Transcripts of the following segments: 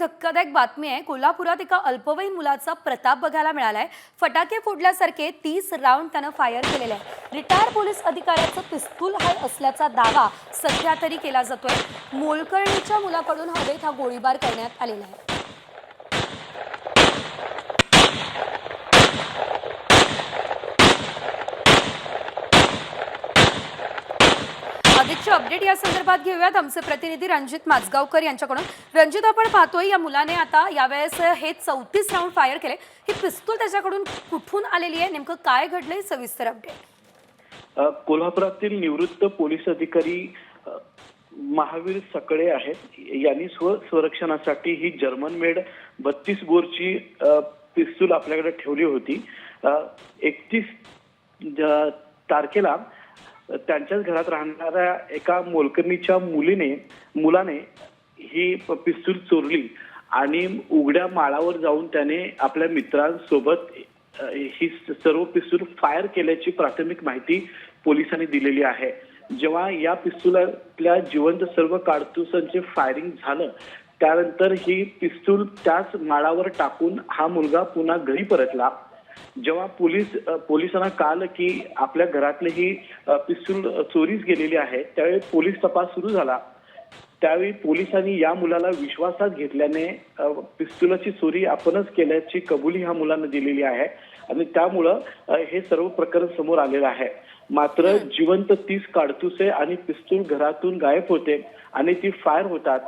धक्कादायक बातमी आहे। कोल्हापुरात एका अल्पवयीन मुलाचा प्रताप बघायला मिळालाय। फटाके फोडल्यासारखे 30 राऊंड त्यानं फायर केलेले आहे। रिटायर पोलीस अधिकाऱ्याचं पिस्तूल हाय असल्याचा दावा सध्या तरी केला जातोय। मोलकर्णीच्या मुलाकडून हवेत हा गोळीबार करण्यात आलेला आहे। अधिकचे अपडेट या संदर्भात घेऊयात आमचे प्रतिनिधी रणजित माजगावकर यांच्याकडून। रणजित, आपण पाहतोय या मुलाने आता यावेळेस हे 34 राऊंड फायर केले। ही पिस्तूल त्याच्याकडून कुठून आलेली आहे, नेमकं काय घडलंय, सविस्तर अपडेट। कोल्हापुरातील निवृत्त पोलीस अधिकारी महावीर सकळे आहेत। यांनी स्वसंरक्षणासाठी ही जर्मन मेड 32 बोरची पिस्तूल आपल्याकडे ठेवली होती। 31 तारखेला त्यांच्याच घरात राहणाऱ्या एका मोलकर्णीच्या मुलाने ही पिस्तूल चोरली आणि उघड्या माळावर जाऊन त्याने आपल्या मित्रांसोबत ही सर्व पिस्तूल फायर केल्याची प्राथमिक माहिती पोलिसांनी दिलेली आहे। जेव्हा या पिस्तुलातल्या जिवंत सर्व काडतुसांचे फायरिंग झालं त्यानंतर ही पिस्तूल त्याच माळावर टाकून हा मुलगा पुन्हा घरी परतला। जेव्हा पोलिसांना कळालं की आपल्या घरातली ही पिस्तूल चोरीस गेलेली आहे त्यावेळी पोलीस तपास सुरू झाला। त्यावेळी पोलिसांनी या मुलाला विश्वासात घेतल्याने पिस्तुलाची चोरी आपणच केल्याची कबुली ह्या मुलाने दिलेली आहे आणि त्यामुळं हे सर्व प्रकरण समोर आलेलं आहे। मात्र जिवंत 30 काडतुसे आणि पिस्तूल घरातून गायब होते आणि ती फायर होतात।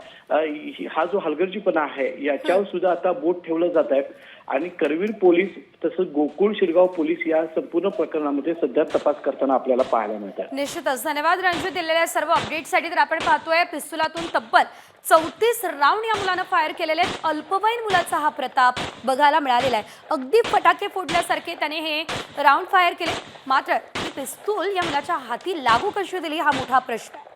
हा जो हलगर्जीपणा आहे याच्यावर सुद्धा आता बोट ठेवलं जात आहे आणि करवीर पोलीस तसंच गोकुळ शिरगाव पोलीस या संपूर्ण प्रकरणामध्ये सध्या तपास करताना आपल्याला पाहायला मिळतात। निश्चितच धन्यवाद रणजित दिलेल्या सर्व अपडेटसाठी। तर आपण पाहतोय पिस्तुलातून तब्बल 34 राऊंड या मुलानं फायर केलेले आहेत। अल्पवयीन मुलाचा हा प्रताप बघायला मिळालेला आहे। अगदी फटाके फोडल्यासारखे त्याने हे राऊंड फायर केले। मात्र ही पिस्तूल या मुलाच्या हाती लागू कशी दिली हा मोठा प्रश्न आहे।